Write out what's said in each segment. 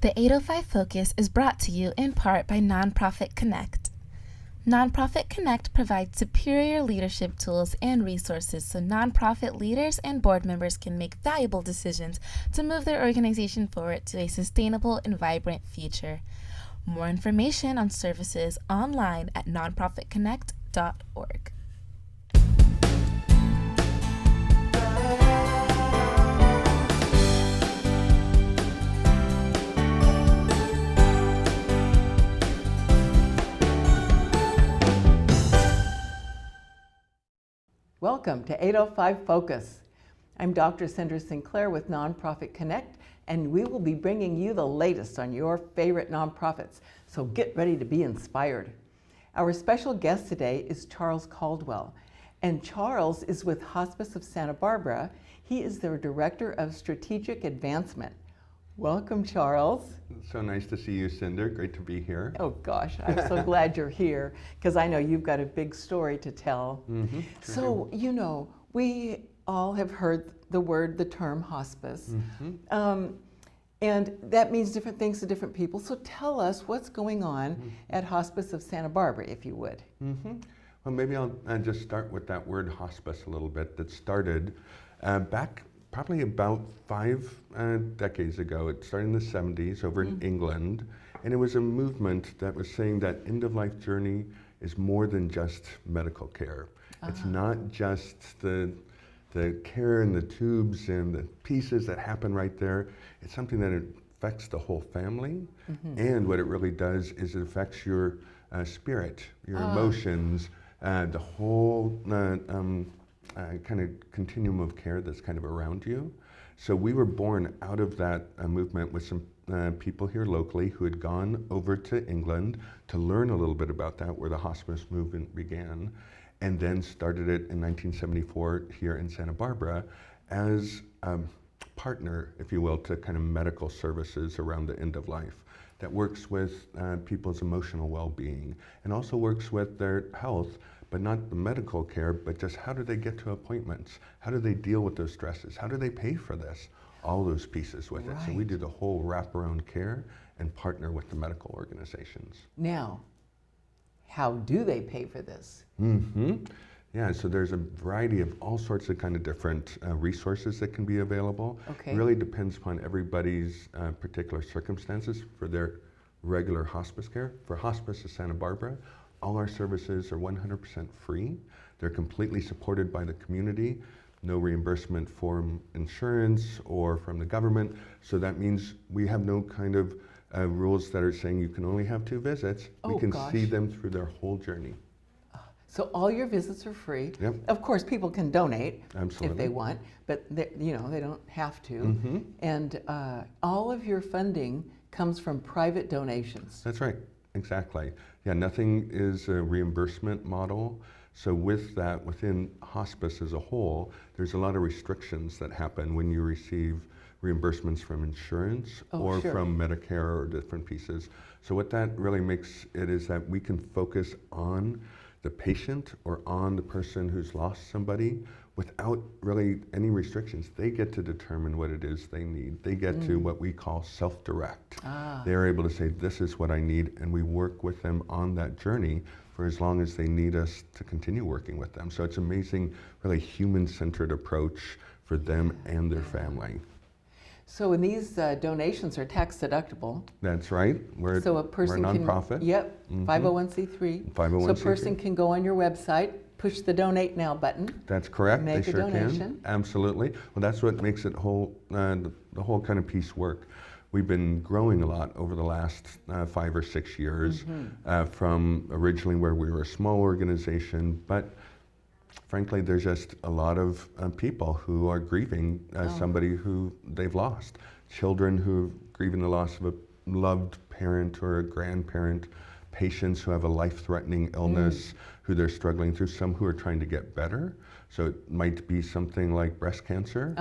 The 805 Focus is brought to you in part by Nonprofit Connect. Nonprofit Connect provides superior leadership tools and resources so nonprofit leaders and board members can make valuable decisions to move their organization forward to a sustainable and vibrant future. More information on services online at nonprofitconnect.org. Welcome to 805 Focus. I'm Dr. Sandra Sinclair with Nonprofit Connect, and we will be bringing you the latest on your favorite nonprofits, so get ready to be inspired. Our special guest today is Charles Caldwell, and Charles is with Hospice of Santa Barbara. He is their Director of Strategic Advancement. Welcome, Charles. So nice to see you, Cinder. Great to be here. Oh gosh, I'm so glad you're here because I know you've got a big story to tell. Mm-hmm. So, you know, we all have heard the term hospice. Mm-hmm. And that means different things to different people. So tell us what's going on at Hospice of Santa Barbara, if you would. Mm-hmm. Well, maybe I'll just start with that word hospice a little bit that started back probably about 5 decades ago. It started in the 70s over in England, and it was a movement that was saying that end-of-life journey is more than just medical care. It's not just the care in the tubes and the pieces that happen right there. It's something that affects the whole family, and what it really does is it affects your spirit, your emotions, the whole kind of continuum of care that's kind of around you. So we were born out of that movement with some people here locally who had gone over to England to learn a little bit about that, where the hospice movement began, and then started it in 1974 here in Santa Barbara as a partner, if you will, to kind of medical services around the end of life that works with people's emotional well-being and also works with their health, but not the medical care, but just how do they get to appointments? How do they deal with those stresses? How do they pay for this? All those pieces with it. So we do the whole wraparound care and partner with the medical organizations. Now, how do they pay for this? Yeah, so there's a variety of all sorts of kind of different resources that can be available. Okay. It really depends upon everybody's particular circumstances for their regular hospice care. For Hospice of Santa Barbara, all our services are 100% free. They're completely supported by the community. No reimbursement from insurance or from the government. So that means we have no kind of rules that are saying you can only have 2 visits. We can see them through their whole journey. So all your visits are free. Yep. Of course, people can donate if they want, but they don't have to. And all of your funding comes from private donations. That's right, exactly. Yeah, nothing is a reimbursement model. So with that, within hospice as a whole, there's a lot of restrictions that happen when you receive reimbursements from insurance or from Medicare or different pieces. So what that really makes it is that we can focus on the patient or on the person who's lost somebody without really any restrictions. They get to determine what it is they need. They get to what we call self-direct. They're able to say, this is what I need, and we work with them on that journey for as long as they need us to continue working with them. So it's amazing, really human-centered approach for them and their family. So when these donations are tax deductible. That's right. We're a nonprofit. 501c3. 501c3. So a person can go on your website, push the donate now button. That's correct. Make they a sure donation. Can. Absolutely. Well, that's what makes it the whole kind of piece work. We've been growing a lot over the last 5 or 6 years, from originally where we were a small organization, but frankly, there's just a lot of people who are grieving somebody who they've lost. Children who are grieving the loss of a loved parent or a grandparent, patients who have a life-threatening illness who they're struggling through, some who are trying to get better. So it might be something like breast cancer,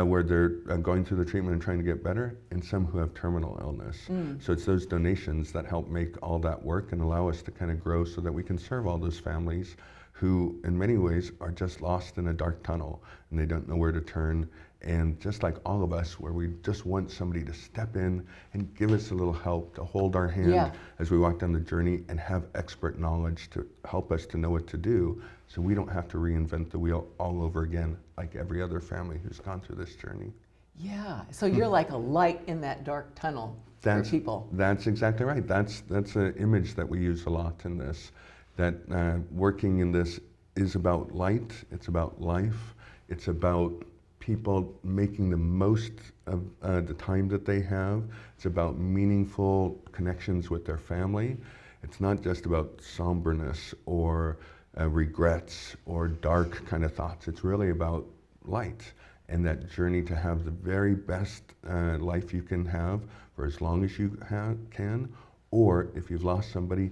where they're going through the treatment and trying to get better, and some who have terminal illness. So it's those donations that help make all that work and allow us to kind of grow so that we can serve all those families who in many ways are just lost in a dark tunnel and they don't know where to turn. And just like all of us, where we just want somebody to step in and give us a little help, to hold our hand as we walk down the journey and have expert knowledge to help us to know what to do, so we don't have to reinvent the wheel all over again like every other family who's gone through this journey. Yeah, so you're like a light in that dark tunnel for people. That's exactly right. That's an image that we use a lot in this, that working in this is about light, it's about life, it's about people making the most of the time that they have. It's about meaningful connections with their family. It's not just about somberness or regrets or dark kind of thoughts. It's really about light and that journey to have the very best life you can have for as long as you can, or if you've lost somebody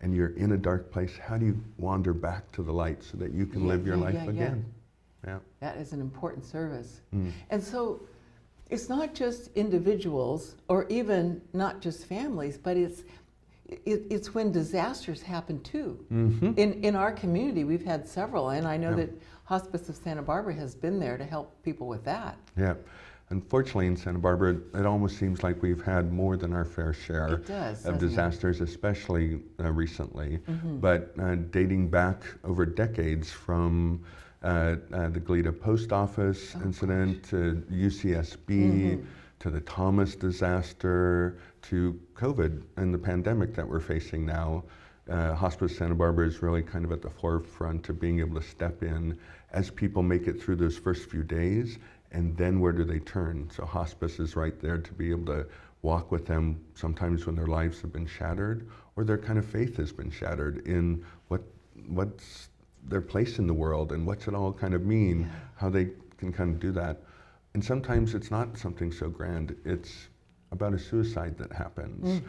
and you're in a dark place, how do you wander back to the light so that you can live your life again? Yeah. That is an important service. And so it's not just individuals or even not just families, but it's when disasters happen too. In our community, we've had several, and I know that Hospice of Santa Barbara has been there to help people with that. Yeah. Unfortunately, in Santa Barbara, it almost seems like we've had more than our fair share of disasters, especially recently. But dating back over decades, from the Goleta Post Office incident to UCSB, to the Thomas disaster, to COVID and the pandemic that we're facing now, Hospice Santa Barbara is really kind of at the forefront of being able to step in as people make it through those first few days, and then where do they turn? So Hospice is right there to be able to walk with them sometimes when their lives have been shattered, or their kind of faith has been shattered in what's their place in the world and what's it all kind of mean, how they can kind of do that. And sometimes it's not something so grand. It's about a suicide that happens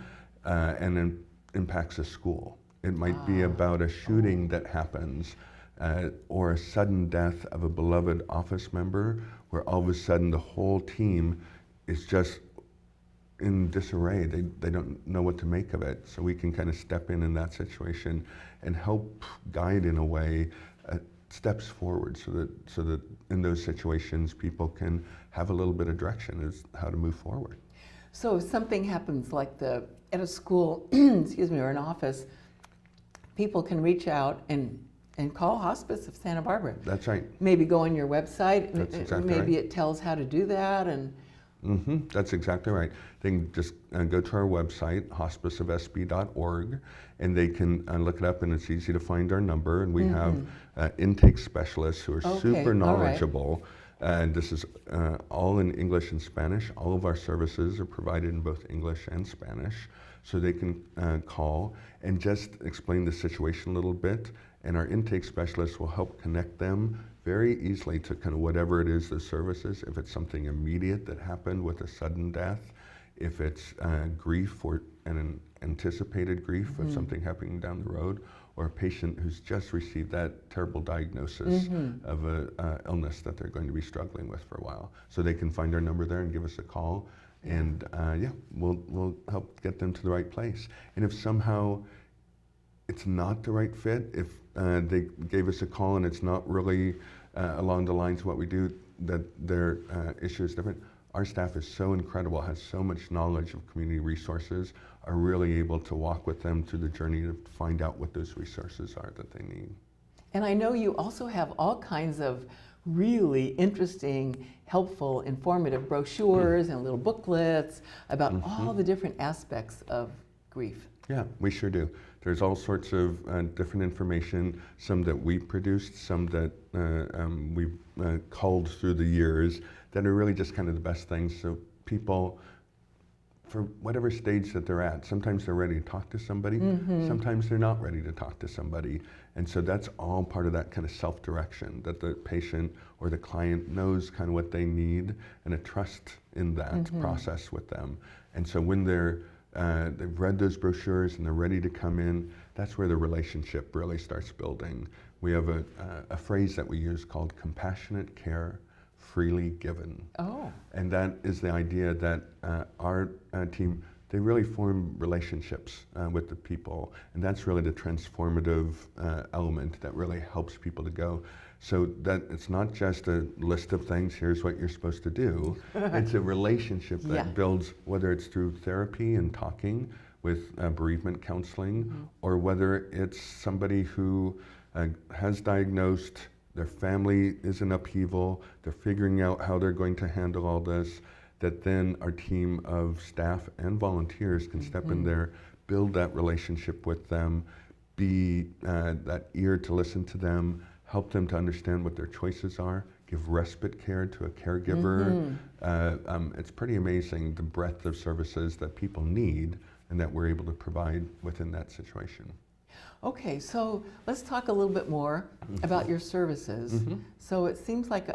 and then impacts a school. It might be about a shooting that happens or a sudden death of a beloved office member, where all of a sudden the whole team is just in disarray. They don't know what to make of it. So we can kind of step in that situation and help guide in a way steps forward, so that in those situations people can have a little bit of direction as how to move forward. So if something happens like at a school, excuse me, or an office, people can reach out and call Hospice of Santa Barbara. That's right. Maybe go on your website. That's exactly maybe right. It tells how to do that. And That's exactly right. They can just go to our website, hospiceofsb.org, and they can look it up, and it's easy to find our number. And we have intake specialists who are super knowledgeable. And this is all in English and Spanish. All of our services are provided in both English and Spanish. So they can call and just explain the situation a little bit. And our intake specialists will help connect them very easily to kind of whatever it is the services. If it's something immediate that happened with a sudden death, if it's grief or an anticipated grief of something happening down the road, or a patient who's just received that terrible diagnosis of an illness that they're going to be struggling with for a while. So they can find our number there and give us a call, and we'll help get them to the right place. And if somehow it's not the right fit, if they gave us a call and it's not really along the lines of what we do, that their issue is different, our staff is so incredible, has so much knowledge of community resources, are really able to walk with them through the journey to find out what those resources are that they need. And I know you also have all kinds of really interesting, helpful, informative brochures and little booklets about all the different aspects of grief. Yeah, we sure do. There's all sorts of different information, some that we produced, some that we've culled through the years, that are really just kind of the best things. So people, for whatever stage that they're at, sometimes they're ready to talk to somebody, sometimes they're not ready to talk to somebody. And so that's all part of that kind of self-direction, that the patient or the client knows kind of what they need and a trust in that process with them. And so when they've read those brochures and they're ready to come in, that's where the relationship really starts building. We have a phrase that we use called compassionate care, freely given. Oh. And that is the idea that our team they really form relationships with the people, and that's really the transformative element that really helps people to go. So that it's not just a list of things, here's what you're supposed to do. It's a relationship that builds, whether it's through therapy and talking with bereavement counseling, or whether it's somebody who has diagnosed, their family is in upheaval, they're figuring out how they're going to handle all this, that then our team of staff and volunteers can step in there, build that relationship with them, be that ear to listen to them, help them to understand what their choices are, give respite care to a caregiver. It's pretty amazing the breadth of services that people need and that we're able to provide within that situation. Okay, so let's talk a little bit more about your services. So it seems like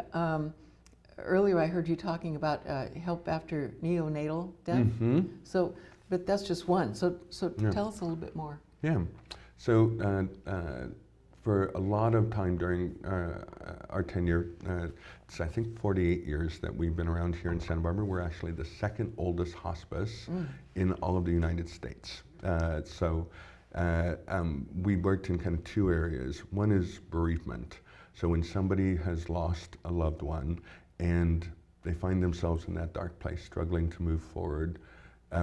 earlier I heard you talking about help after neonatal death. So, but that's just one. So tell us a little bit more. Yeah. So for a lot of time during our tenure, it's I think 48 years that we've been around here in Santa Barbara. We're actually the second oldest hospice in all of the United States. We worked in kind of two areas. One is bereavement. So when somebody has lost a loved one and they find themselves in that dark place, struggling to move forward,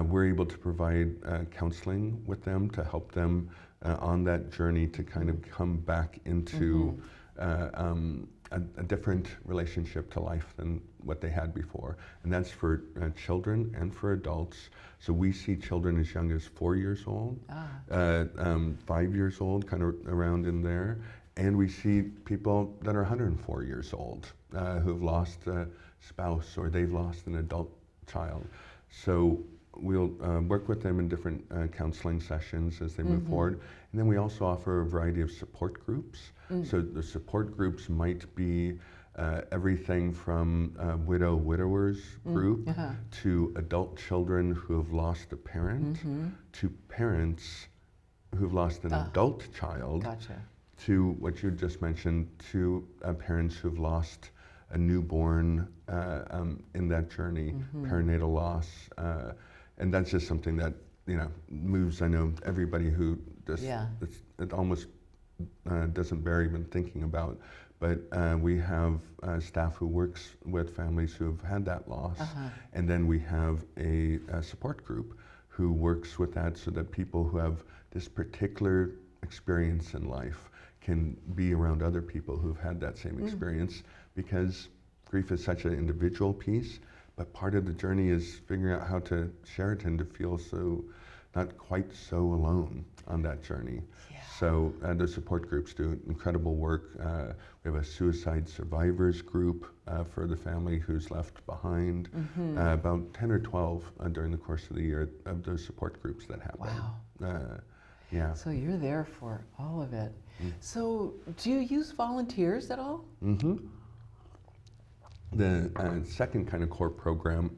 we're able to provide counseling with them to help them on that journey to kind of come back into a different relationship to life than what they had before. And that's for children and for adults. So we see children as young as 4 years old, 5 years old, kind of around in there. And we see people that are 104 years old who've lost a spouse or they've lost an adult child. So we'll work with them in different counseling sessions as they move forward. And then we also offer a variety of support groups. So the support groups might be everything from widowers group to adult children who have lost a parent, to parents who've lost an adult child, to what you just mentioned, to parents who've lost a newborn in that journey, perinatal loss. And that's just something that, you know, moves, I know, everybody who just, it almost doesn't bear even thinking about. But we have staff who works with families who have had that loss. And then we have a support group who works with that so that people who have this particular experience in life can be around other people who've had that same experience, because grief is such an individual piece. But part of the journey is figuring out how to share it and to feel so, not quite so alone on that journey. So the support groups do incredible work. We have a suicide survivors group for the family who's left behind. About 10 or 12 during the course of the year of those support groups that happen. Yeah. So you're there for all of it. So do you use volunteers at all? The second kind of core program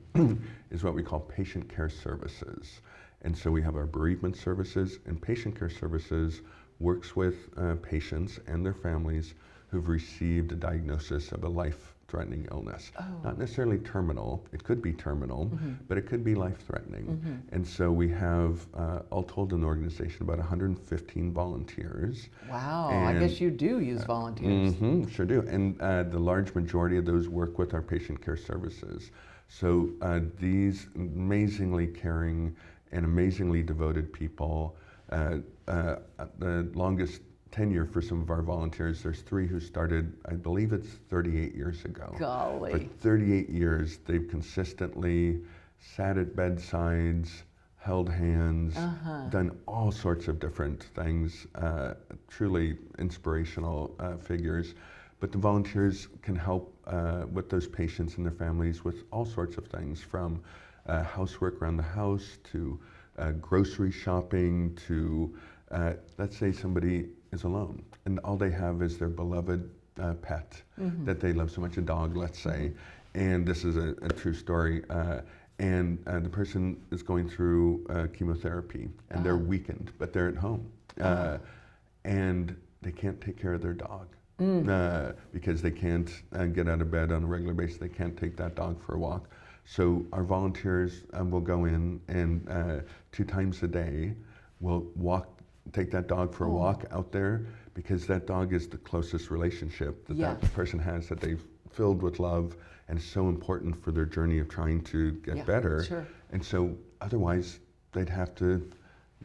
is what we call patient care services. And so we have our bereavement services, and patient care services works with patients and their families who've received a diagnosis of a life-threatening illness. Not necessarily terminal, it could be terminal, but it could be life-threatening. And so we have, all told, an organization, about 115 volunteers. Wow, I guess you do use volunteers. Sure do, and the large majority of those work with our patient care services. So these amazingly caring and amazingly devoted people, the longest tenure for some of our volunteers, there's 3 who started, I believe it's 38 years ago. Golly. For 38 years, they've consistently sat at bedsides, held hands, done all sorts of different things, truly inspirational figures. But the volunteers can help with those patients and their families with all sorts of things, from housework around the house to grocery shopping to, let's say somebody is alone and all they have is their beloved pet that they love so much, a dog, let's say. And this is a true story. And the person is going through chemotherapy and they're weakened, but they're at home. And they can't take care of their dog. Because they can't get out of bed on a regular basis. They can't take that dog for a walk. So our volunteers will go in and 2 times a day will take that dog for a walk out there, because that dog is the closest relationship that that person has, that they've filled with love, and it's so important for their journey of trying to get better. Sure. And so otherwise they'd have to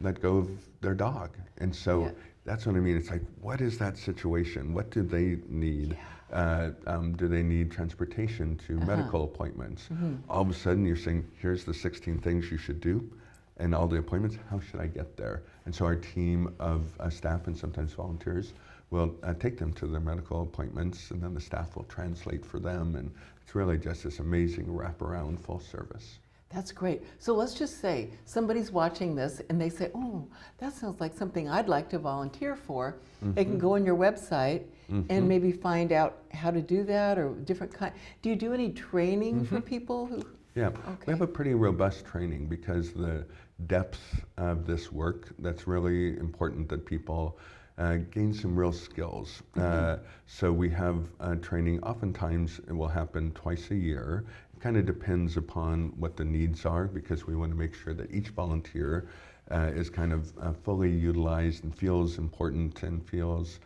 let go of their dog. And so that's what I mean. It's like, what is that situation? What do they need? Do they need transportation to medical appointments? All of a sudden you're saying, here's the 16 things you should do, and all the appointments, how should I get there? And so our team of staff and sometimes volunteers will take them to their medical appointments, and then the staff will translate for them, and it's really just this amazing wraparound full service. That's great. So let's just say somebody's watching this and they say, oh, that sounds like something I'd like to volunteer for. They can go on your website and maybe find out how to do that, or different kind. Do you do any training for people who? Yeah, we have a pretty robust training, because the depth of this work, that's really important that people gain some real skills. So we have training. Oftentimes it will happen twice a year. It kind of depends upon what the needs are, because we want to make sure that each volunteer is kind of fully utilized and feels important and feels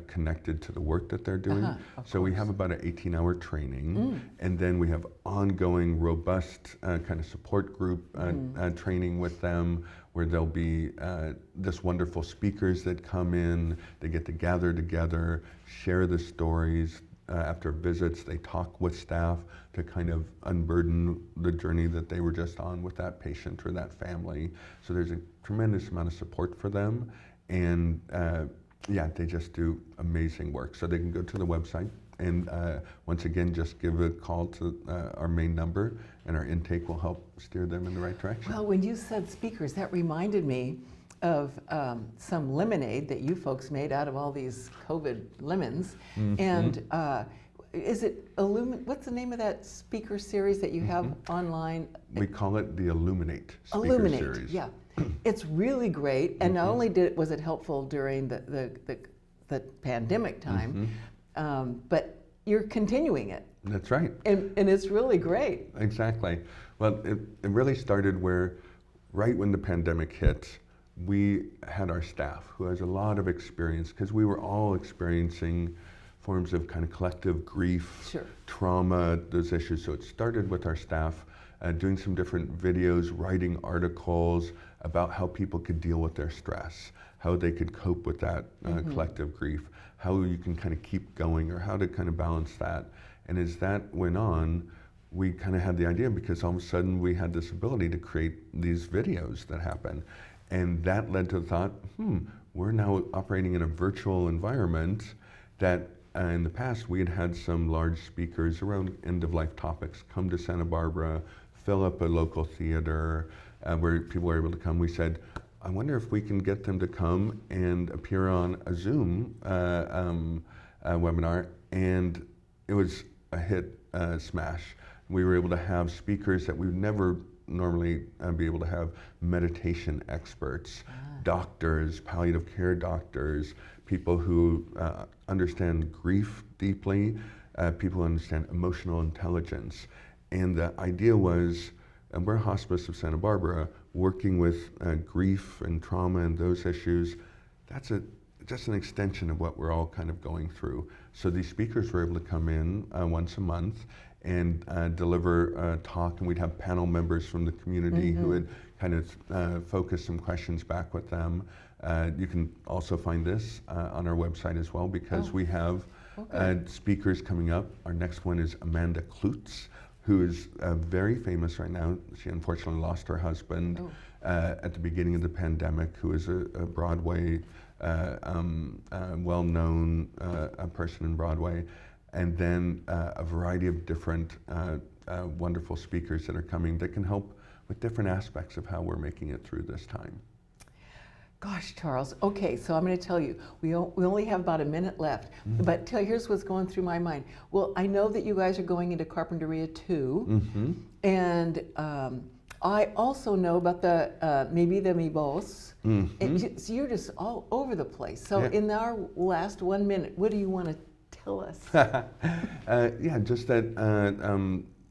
connected to the work that they're doing. So we have about an 18-hour training, and then we have ongoing, robust kind of support group training with them, where there'll be this wonderful speakers that come in. They get to gather together, share the stories. After visits, they talk with staff to kind of unburden the journey that they were just on with that patient or that family. So there's a tremendous amount of support for them, and yeah, they just do amazing work. So they can go to the website and once again, just give a call to our main number, and our intake will help steer them in the right direction. Well, when you said speakers, that reminded me of some lemonade that you folks made out of all these COVID lemons. And is it what's the name of that speaker series that you have online? We call it the Illuminate speaker Illuminate, series. yeah. It's really great, and not only was it helpful during the pandemic time, but you're continuing it. That's right. And it's really great. Exactly. Well, it really started where, right when the pandemic hit, we had our staff who has a lot of experience, because we were all experiencing forms of kind of collective grief, trauma, those issues. So it started with our staff doing some different videos, writing articles about how people could deal with their stress, how they could cope with that collective grief, how you can kind of keep going, or how to kind of balance that. And as that went on, we kind of had the idea, because all of a sudden we had this ability to create these videos that happen. And that led to the thought, we're now operating in a virtual environment that in the past we had had some large speakers around end-of-life topics come to Santa Barbara, fill up a local theater where people were able to come. We said, I wonder if we can get them to come and appear on a Zoom webinar, and it was a hit smash. We were able to have speakers that we would never normally be able to have: meditation experts, doctors, palliative care doctors, people who understand grief deeply, people who understand emotional intelligence. And the idea was, and we're Hospice of Santa Barbara, working with grief and trauma and those issues. That's just an extension of what we're all kind of going through. So these speakers were able to come in once a month and deliver a talk, and we'd have panel members from the community who would kind of focus some questions back with them. You can also find this on our website as well, because we have speakers coming up. Our next one is Amanda Klutz, who is very famous right now. She unfortunately lost her husband at the beginning of the pandemic, who is a Broadway, well-known person in Broadway. And then a variety of different wonderful speakers that are coming that can help with different aspects of how we're making it through this time. Gosh, Charles. Okay, so I'm going to tell you, we only have about a minute left, but here's what's going through my mind. Well, I know that you guys are going into Carpinteria too, and I also know about the maybe the Mibos. So you're just all over the place. So in our last 1 minute, what do you want to tell us? Yeah, just that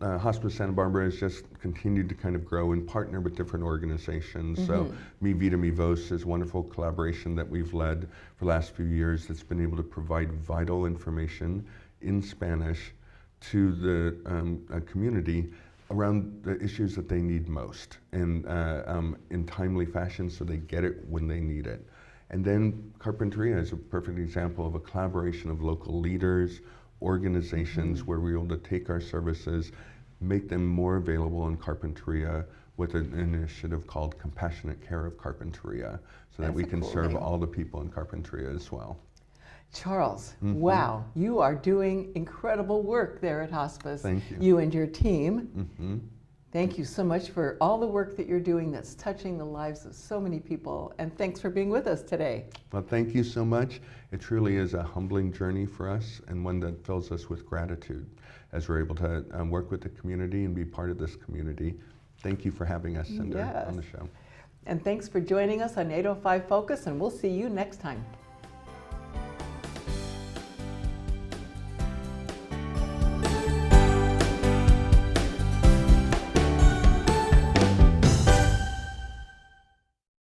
Hospice Santa Barbara has just continued to kind of grow and partner with different organizations. So Mi Vida Mi Voz is a wonderful collaboration that we've led for the last few years that's been able to provide vital information in Spanish to the community around the issues that they need most and in timely fashion so they get it when they need it. And then Carpinteria is a perfect example of a collaboration of local leaders, organizations where we're able to take our services, make them more available in Carpinteria with an initiative called Compassionate Care of Carpinteria so that we can serve all the people in Carpinteria as well. Charles, wow, you are doing incredible work there at Hospice. Thank you. You and your team. Thank you so much for all the work that you're doing that's touching the lives of so many people, and thanks for being with us today. Well, thank you so much. It truly is a humbling journey for us and one that fills us with gratitude as we're able to work with the community and be part of this community. Thank you for having us, Cinder, on the show. And thanks for joining us on 805 Focus, and we'll see you next time.